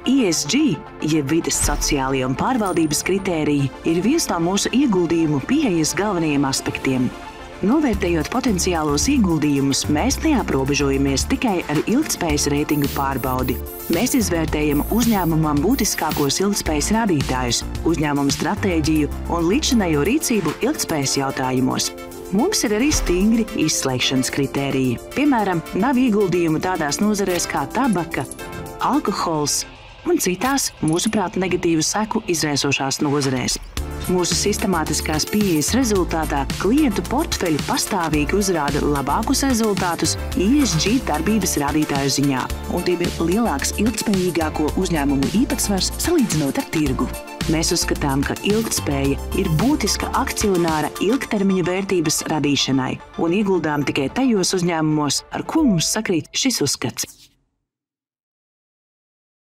ESG, jeb vides sociālie un pārvaldības kritēriji, ir viens no mūsu ieguldījumu pieejas galvenajiem aspektiem. Novērtējot potenciālos ieguldījumus, mēs neaprobežojamies tikai ar ilgtspējas reitingu pārbaudi. Mēs izvērtējam uzņēmumam būtiskākos ilgtspējas rādītājus, uzņēmuma stratēģiju un līdzinējo rīcību ilgtspējas jautājumos. Mums ir arī stingri izslēgšanas kritēriji. Piemēram, nav ieguldījumu tādās nozarēs kā tabaka, alkohols un citās, mūsuprāt, negatīvu seku izraisošās nozarēs. Mūsu sistemātiskās pieejas rezultātā klientu portfeļi pastāvīgi uzrāda labākus rezultātus ESG darbības rādītāju ziņā, un tiem ir lielāks ilgtspējīgāko uzņēmumu īpatsvars salīdzinot ar tirgu. Mēs uzskatām, ka ilgtspēja ir būtiska akcionāra ilgtermiņa vērtības radīšanai un ieguldām tikai tajos uzņēmumos, ar ko mums sakrīt šis uzskats.